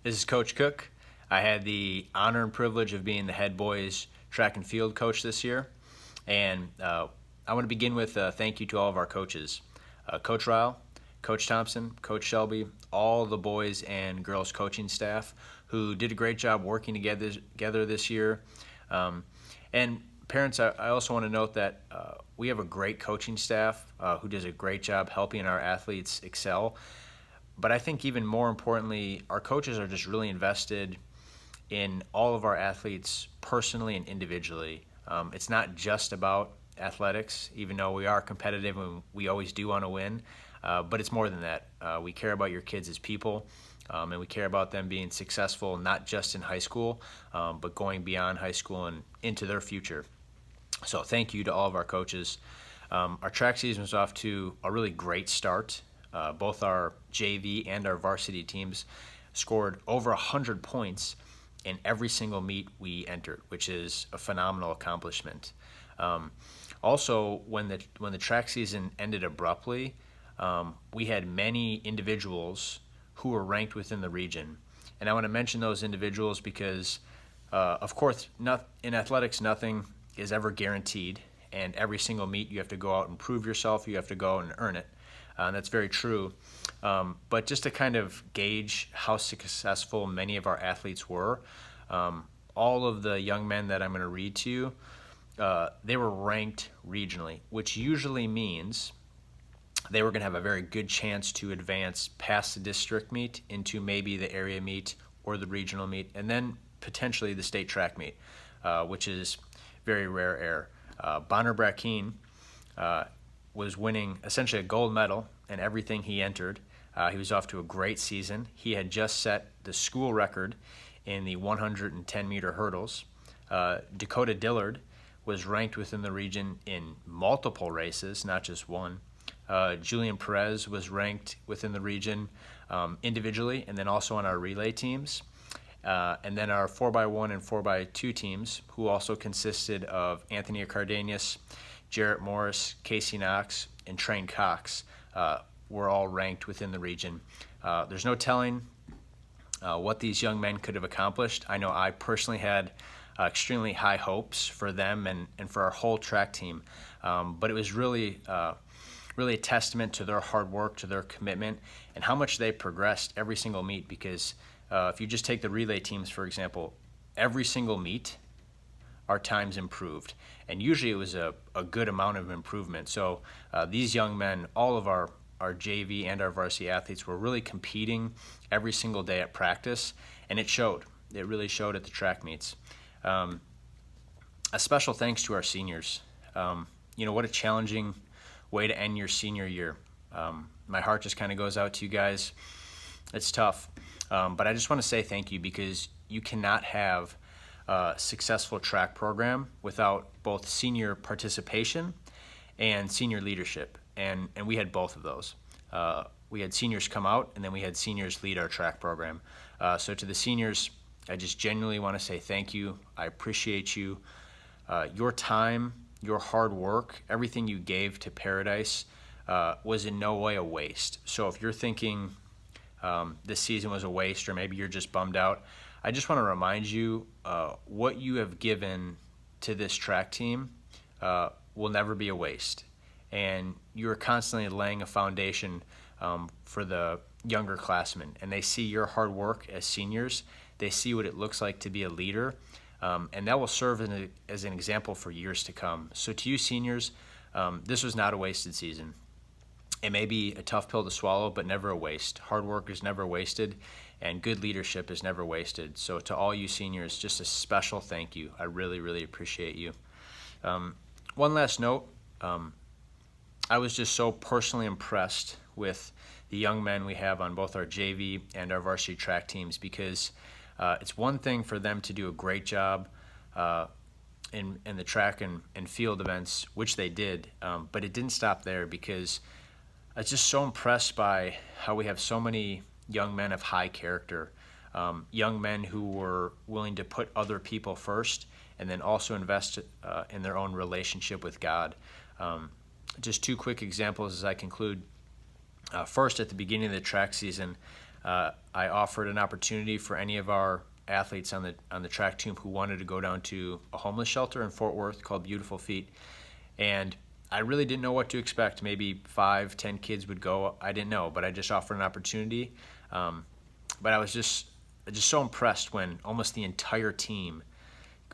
This is Coach Koch. I had the honor and privilege of being the head boys track and field coach this year. And I want to begin with a thank you to all of our coaches. Coach Ryle, Coach Thompson, Coach Shelby, all the boys and girls coaching staff who did a great job working together this year. And parents, I also want to note that we have a great coaching staff who does a great job helping our athletes excel. But I think even more importantly, our coaches are just really invested in all of our athletes personally and individually. It's not just about athletics, even though we are competitive and we always do want to win, but it's more than that. We care about your kids as people, and we care about them being successful not just in high school, but going beyond high school and into their future. So thank you to all of our coaches. Our track season was off to a really great start. Both our JV and our varsity teams scored over 100 points in every single meet we entered, which is a phenomenal accomplishment. Also, when the track season ended abruptly, we had many individuals who were ranked within the region. And I want to mention those individuals because, of course, in athletics, nothing is ever guaranteed. And every single meet, you have to go out and prove yourself. You have to go out and earn it. And that's very true. But just to kind of gauge how successful many of our athletes were, all of the young men that I'm going to read to you, they were ranked regionally, which usually means they were going to have a very good chance to advance past the district meet into maybe the area meet or the regional meet, and then potentially the state track meet, which is very rare air. Bonner Brackeen was winning essentially a gold medal in everything he entered. He was off to a great season. He had just set the school record in the 110-meter hurdles. Dakota Dillard was ranked within the region in multiple races, not just one. Julian Perez was ranked within the region individually and then also on our relay teams. And then our 4x1 and 4x2 teams, who also consisted of Anthony Cardenas, Jarrett Morris, Casey Knox, and Train Cox, were all ranked within the region. There's no telling what these young men could have accomplished. I know I personally had extremely high hopes for them and for our whole track team, but it was really a testament to their hard work, to their commitment, and how much they progressed every single meet. Because if you just take the relay teams, for example, every single meet, our times improved. And usually it was a good amount of improvement. So these young men, all of our JV and our varsity athletes, were really competing every single day at practice, and it showed. It really showed at the track meets. A special thanks to our seniors. What a challenging way to end your senior year. My heart just kind of goes out to you guys. It's tough. But I just want to say thank you, because you cannot have a successful track program without both senior participation and senior leadership. And we had both of those. We had seniors come out, and then we had seniors lead our track program. So to the seniors, I just genuinely want to say thank you. I appreciate you. Your time, your hard work, everything you gave to Paradise was in no way a waste. So if you're thinking this season was a waste, or maybe you're just bummed out, I just want to remind you what you have given to this track team will never be a waste. And you're constantly laying a foundation for the younger classmen. And they see your hard work as seniors. They see what it looks like to be a leader. And that will serve as an example for years to come. So to you seniors, this was not a wasted season. It may be a tough pill to swallow, but never a waste. Hard work is never wasted, and good leadership is never wasted. So to all you seniors, just a special thank you. I really, really appreciate you. One last note. I was just so personally impressed with the young men we have on both our JV and our varsity track teams, because it's one thing for them to do a great job in the track and field events, which they did, but it didn't stop there, because I was just so impressed by how we have so many young men of high character, young men who were willing to put other people first and then also invest in their own relationship with God. Just two quick examples as I conclude. First, at the beginning of the track season, I offered an opportunity for any of our athletes on the track team who wanted to go down to a homeless shelter in Fort Worth called Beautiful Feet, and I really didn't know what to expect. Maybe 5, 10 kids would go. I didn't know, but I just offered an opportunity. But I was just so impressed when almost the entire team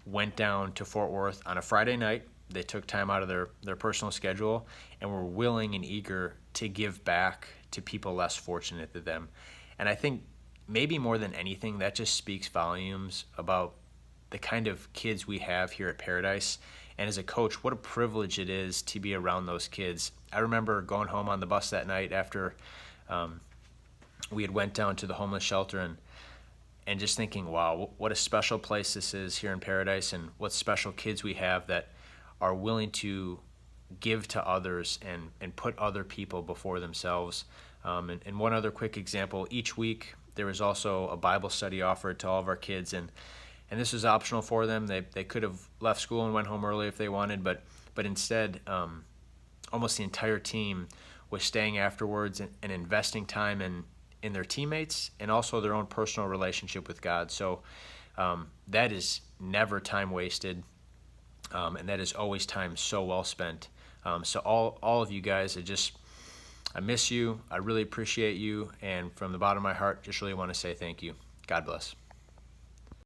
went down to Fort Worth on a Friday night. They took time out of their personal schedule and were willing and eager to give back to people less fortunate than them. And I think maybe more than anything, that just speaks volumes about the kind of kids we have here at Paradise. And as a coach, what a privilege it is to be around those kids. I remember going home on the bus that night after we had went down to the homeless shelter and just thinking, wow, what a special place this is here in Paradise, and what special kids we have that are willing to give to others and put other people before themselves. And one other quick example, each week there was also a Bible study offered to all of our kids, and this was optional for them. They could have left school and went home early if they wanted, but instead almost the entire team was staying afterwards and investing time in their teammates and also their own personal relationship with God. So that is never time wasted, and that is always time so well spent. So all of you guys, I miss you. I really appreciate you, and from the bottom of my heart, just really want to say thank you. God bless.